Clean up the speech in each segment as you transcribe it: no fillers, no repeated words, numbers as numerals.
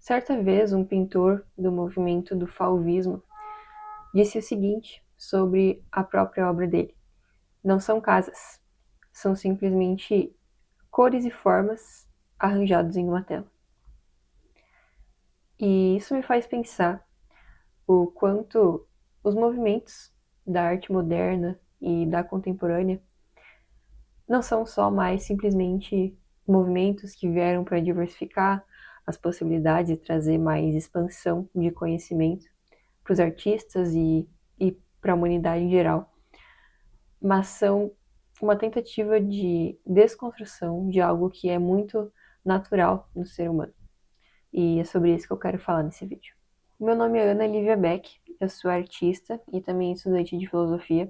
Certa vez, um pintor do movimento do fauvismo disse o seguinte sobre a própria obra dele: não são casas, são simplesmente cores e formas arranjados em uma tela. E isso me faz pensar o quanto os movimentos da arte moderna e da contemporânea não são só mais simplesmente movimentos que vieram para diversificar as possibilidades e trazer mais expansão de conhecimento para os artistas e para a humanidade em geral, mas são uma tentativa de desconstrução de algo que é muito natural no ser humano. E é sobre isso que eu quero falar nesse vídeo. Meu nome é Ana Lívia Beck, eu sou artista e também estudante de filosofia,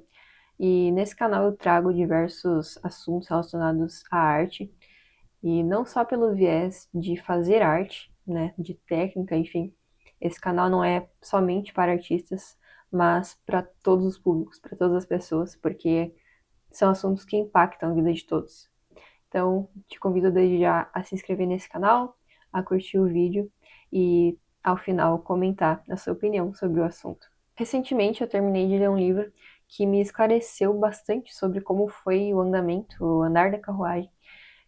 e nesse canal eu trago diversos assuntos relacionados à arte, e não só pelo viés de fazer arte, né, de técnica, enfim. Esse canal não é somente para artistas, mas para todos os públicos, para todas as pessoas, porque são assuntos que impactam a vida de todos. Então, te convido desde já a se inscrever nesse canal, a curtir o vídeo e, ao final, comentar a sua opinião sobre o assunto. Recentemente, eu terminei de ler um livro que me esclareceu bastante sobre como foi o andamento, o andar da carruagem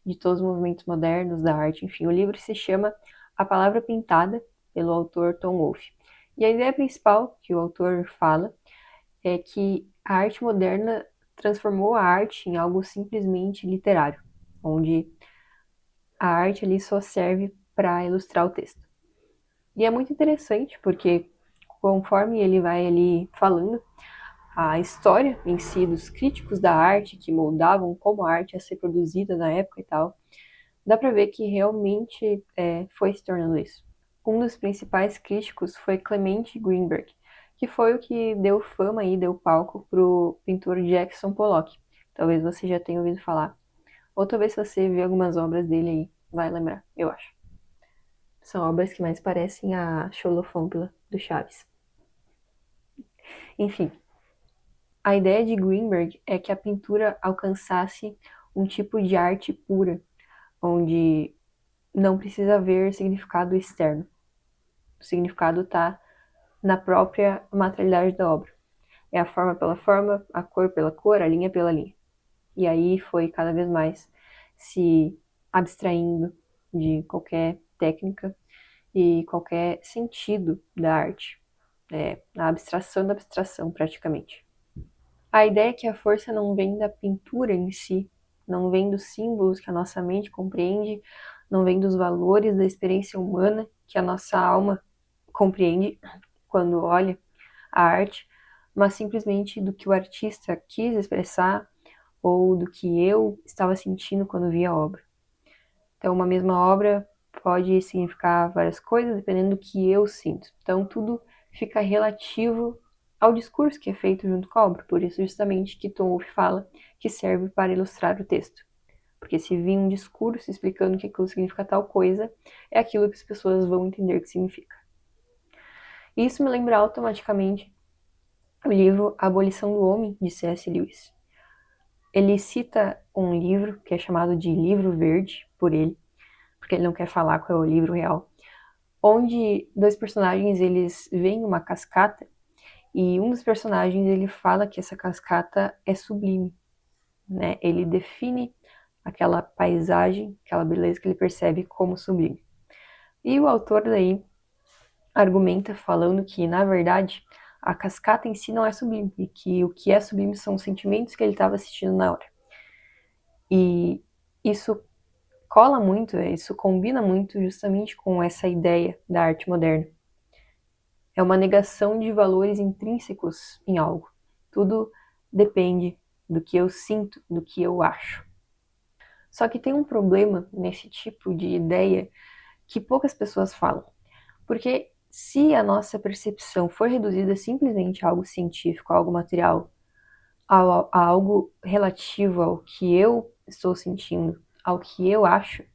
de todos os movimentos modernos, da arte, enfim. O livro se chama A Palavra Pintada, pelo autor Tom Wolfe. E a ideia principal que o autor fala é que a arte moderna transformou a arte em algo simplesmente literário, onde a arte ali só serve para ilustrar o texto. E é muito interessante porque conforme ele vai ali falando, a história em si dos críticos da arte que moldavam como a arte ia ser produzida na época e tal, dá para ver que realmente foi se tornando isso. Um dos principais críticos foi Clement Greenberg, que foi o que deu fama e deu palco pro pintor Jackson Pollock. Talvez você já tenha ouvido falar. Ou talvez se você ver algumas obras dele aí, vai lembrar, eu acho. São obras que mais parecem a Xolophónpila do Chaves. Enfim, a ideia de Greenberg é que a pintura alcançasse um tipo de arte pura, onde não precisa haver significado externo. O significado está na própria materialidade da obra. É a forma pela forma, a cor pela cor, a linha pela linha. E aí foi cada vez mais se abstraindo de qualquer técnica e qualquer sentido da arte. A abstração da abstração, praticamente. A ideia é que a força não vem da pintura em si, não vem dos símbolos que a nossa mente compreende, não vem dos valores da experiência humana que a nossa alma compreende quando olha a arte, mas simplesmente do que o artista quis expressar ou do que eu estava sentindo quando vi a obra. Então, uma mesma obra pode significar várias coisas dependendo do que eu sinto. Então, tudo fica relativo ao discurso que é feito junto com a obra. Por isso, justamente, que Tom Wolfe fala que serve para ilustrar o texto. Porque se vir um discurso explicando que aquilo significa tal coisa, é aquilo que as pessoas vão entender que significa. E isso me lembra automaticamente o livro Abolição do Homem, de C.S. Lewis. Ele cita um livro que é chamado de Livro Verde, por ele, porque ele não quer falar qual é o livro real, onde dois personagens eles veem uma cascata e um dos personagens ele fala que essa cascata é sublime, né? Ele define aquela paisagem, aquela beleza que ele percebe como sublime. E o autor daí argumenta falando que, na verdade, a cascata em si não é sublime, e que o que é sublime são os sentimentos que ele estava assistindo na hora. E isso cola muito, isso combina muito justamente com essa ideia da arte moderna. É uma negação de valores intrínsecos em algo. Tudo depende do que eu sinto, do que eu acho. Só que tem um problema nesse tipo de ideia que poucas pessoas falam. Porque se a nossa percepção for reduzida simplesmente a algo científico, a algo material, a algo relativo ao que eu estou sentindo, ao que eu acho,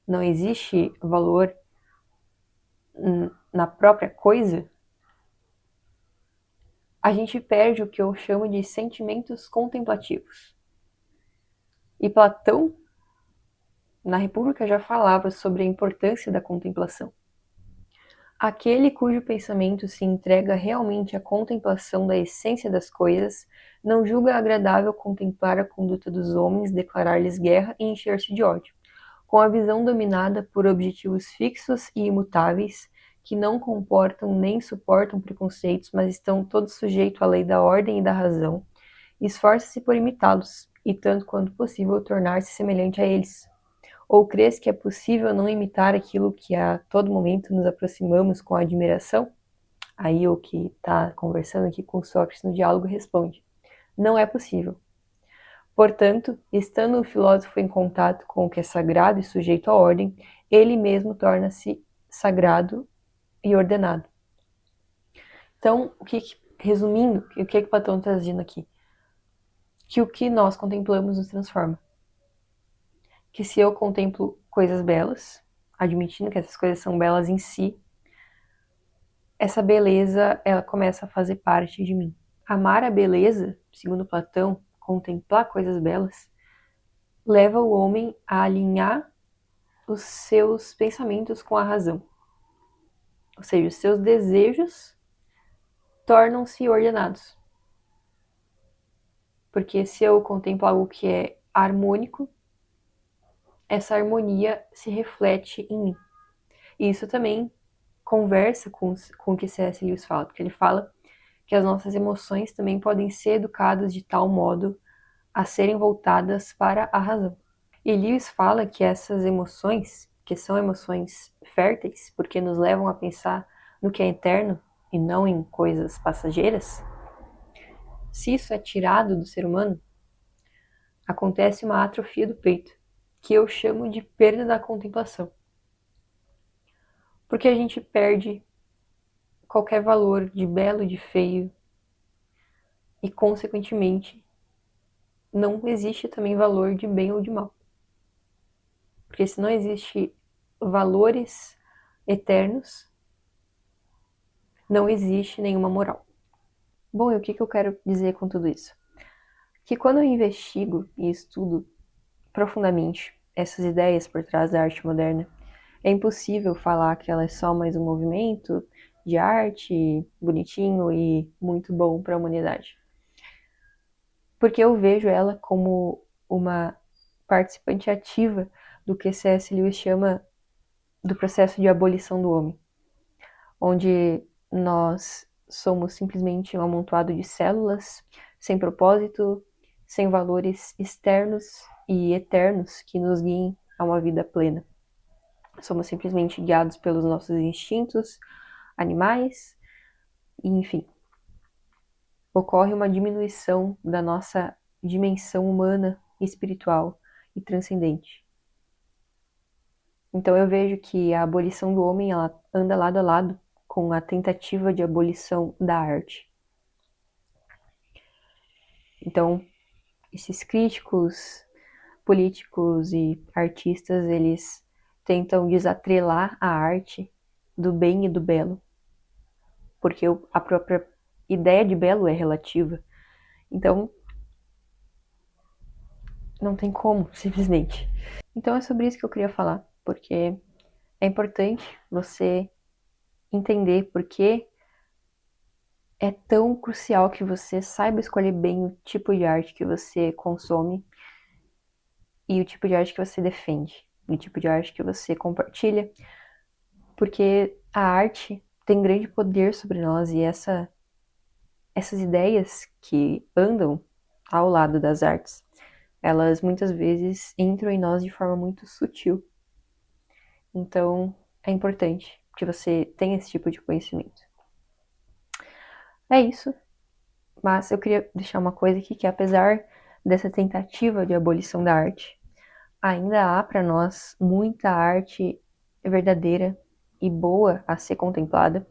não existe valor na própria coisa, a gente perde o que eu chamo de sentimentos contemplativos. E Platão, na República, já falava sobre a importância da contemplação. Aquele cujo pensamento se entrega realmente à contemplação da essência das coisas, não julga agradável contemplar a conduta dos homens, declarar-lhes guerra e encher-se de ódio. Com a visão dominada por objetivos fixos e imutáveis, que não comportam nem suportam preconceitos, mas estão todos sujeitos à lei da ordem e da razão, esforça-se por imitá-los, e tanto quanto possível tornar-se semelhante a eles. Ou crês que é possível não imitar aquilo que a todo momento nos aproximamos com admiração? Aí o que está conversando aqui com Sócrates no diálogo responde: não é possível. Portanto, estando o filósofo em contato com o que é sagrado e sujeito à ordem, ele mesmo torna-se sagrado e ordenado. Então, resumindo, o que Platão está dizendo aqui? Que o que nós contemplamos nos transforma. Que se eu contemplo coisas belas, admitindo que essas coisas são belas em si, essa beleza, ela começa a fazer parte de mim. Amar a beleza, segundo Platão, contemplar coisas belas, leva o homem a alinhar os seus pensamentos com a razão. Ou seja, os seus desejos tornam-se ordenados. Porque se eu contemplo algo que é harmônico, essa harmonia se reflete em mim. E isso também conversa com o que C.S. Lewis fala, porque ele fala que as nossas emoções também podem ser educadas de tal modo a serem voltadas para a razão. E Lewis fala que essas emoções, que são emoções férteis, porque nos levam a pensar no que é eterno e não em coisas passageiras, se isso é tirado do ser humano, acontece uma atrofia do peito, que eu chamo de perda da contemplação. Porque a gente perde qualquer valor de belo, de feio, e consequentemente não existe também valor de bem ou de mal. Porque se não existe valores eternos, não existe nenhuma moral. Bom, e o que eu quero dizer com tudo isso? Que quando eu investigo e estudo profundamente essas ideias por trás da arte moderna, é impossível falar que ela é só mais um movimento de arte bonitinho e muito bom para a humanidade. Porque eu vejo ela como uma participante ativa do que C.S. Lewis chama do processo de abolição do homem, onde nós somos simplesmente um amontoado de células sem propósito, sem valores externos e eternos que nos guiem a uma vida plena. Somos simplesmente guiados pelos nossos instintos animais, e enfim. Ocorre uma diminuição da nossa dimensão humana, espiritual e transcendente. Então eu vejo que a abolição do homem ela anda lado a lado com a tentativa de abolição da arte. Então, esses críticos políticos e artistas, eles tentam desatrelar a arte do bem e do belo, porque a própria ideia de belo é relativa. Então, não tem como, simplesmente. Então é sobre isso que eu queria falar, porque é importante você entender por que é tão crucial que você saiba escolher bem o tipo de arte que você consome e o tipo de arte que você defende, o tipo de arte que você compartilha, porque a arte tem grande poder sobre nós e essas ideias que andam ao lado das artes, elas muitas vezes entram em nós de forma muito sutil. Então, é importante que você tenha esse tipo de conhecimento. É isso, mas eu queria deixar uma coisa aqui, que apesar dessa tentativa de abolição da arte, ainda há para nós muita arte verdadeira e boa a ser contemplada.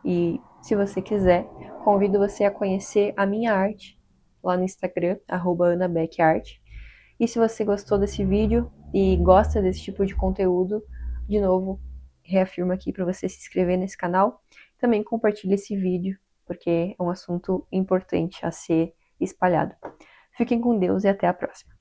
E se você quiser, convido você a conhecer a minha arte lá no Instagram, @AnaBeckArt. E se você gostou desse vídeo e gosta desse tipo de conteúdo, de novo, reafirmo aqui para você se inscrever nesse canal. Também compartilhe esse vídeo, porque é um assunto importante a ser espalhado. Fiquem com Deus e até a próxima.